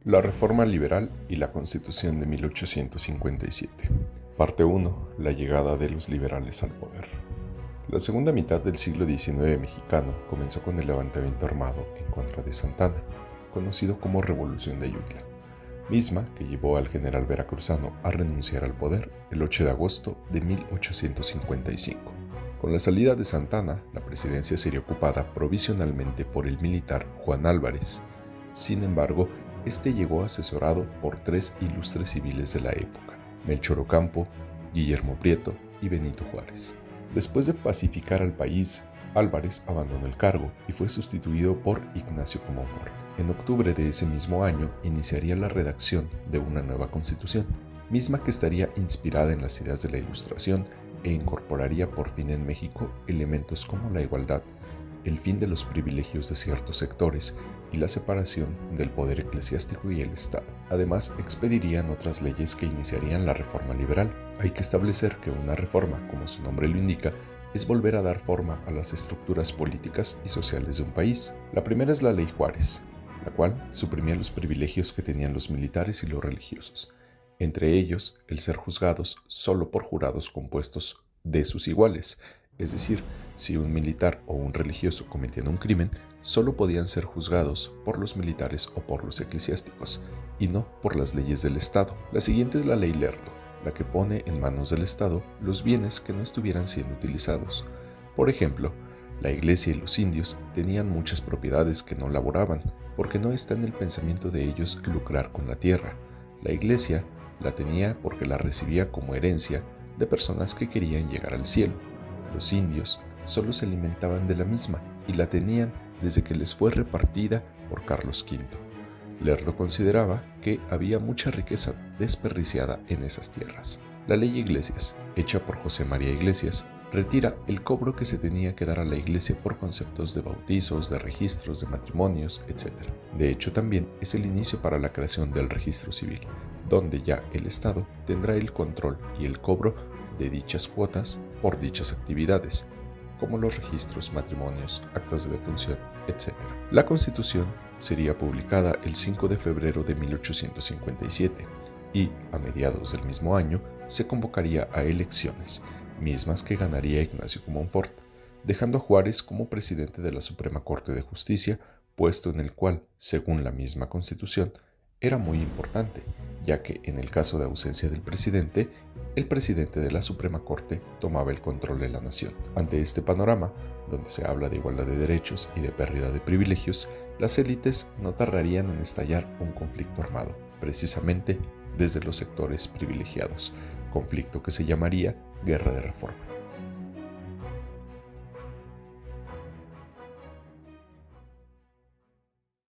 La Reforma Liberal y la Constitución de 1857. Parte 1. La llegada de los liberales al poder. La segunda mitad del siglo XIX mexicano comenzó con el levantamiento armado en contra de Santa Anna, conocido como Revolución de Ayutla, misma que llevó al general veracruzano a renunciar al poder el 8 de agosto de 1855. Con la salida de Santa Anna, la presidencia sería ocupada provisionalmente por el militar Juan Álvarez. Sin embargo, este llegó asesorado por tres ilustres civiles de la época: Melchor Ocampo, Guillermo Prieto y Benito Juárez. Después de pacificar al país, Álvarez abandonó el cargo y fue sustituido por Ignacio Comonfort. En octubre de ese mismo año iniciaría la redacción de una nueva constitución, misma que estaría inspirada en las ideas de la Ilustración e incorporaría por fin en México elementos como la igualdad, el fin de los privilegios de ciertos sectores y la separación del poder eclesiástico y el Estado. Además, expedirían otras leyes que iniciarían la reforma liberal. Hay que establecer que una reforma, como su nombre lo indica, es volver a dar forma a las estructuras políticas y sociales de un país. La primera es la Ley Juárez, la cual suprimía los privilegios que tenían los militares y los religiosos, entre ellos el ser juzgados solo por jurados compuestos de sus iguales, es decir, si un militar o un religioso cometían un crimen, solo podían ser juzgados por los militares o por los eclesiásticos, y no por las leyes del Estado. La siguiente es la Ley Lerdo, la que pone en manos del Estado los bienes que no estuvieran siendo utilizados. Por ejemplo, la iglesia y los indios tenían muchas propiedades que no laboraban, porque no está en el pensamiento de ellos lucrar con la tierra. La iglesia la tenía porque la recibía como herencia de personas que querían llegar al cielo. Los indios solo se alimentaban de la misma y la tenían desde que les fue repartida por Carlos V. Lerdo consideraba que había mucha riqueza desperdiciada en esas tierras. La Ley Iglesias, hecha por José María Iglesias, retira el cobro que se tenía que dar a la iglesia por conceptos de bautizos, de registros, de matrimonios, etc. De hecho, también es el inicio para la creación del registro civil, donde ya el Estado tendrá el control y el cobro de dichas cuotas por dichas actividades, como los registros, matrimonios, actas de defunción, etc. La Constitución sería publicada el 5 de febrero de 1857 y, a mediados del mismo año, se convocaría a elecciones, mismas que ganaría Ignacio Comonfort, dejando a Juárez como presidente de la Suprema Corte de Justicia, puesto en el cual, según la misma Constitución, era muy importante, ya que en el caso de ausencia del presidente, el presidente de la Suprema Corte tomaba el control de la nación. Ante este panorama, donde se habla de igualdad de derechos y de pérdida de privilegios, las élites no tardarían en estallar un conflicto armado, precisamente desde los sectores privilegiados, conflicto que se llamaría Guerra de Reforma.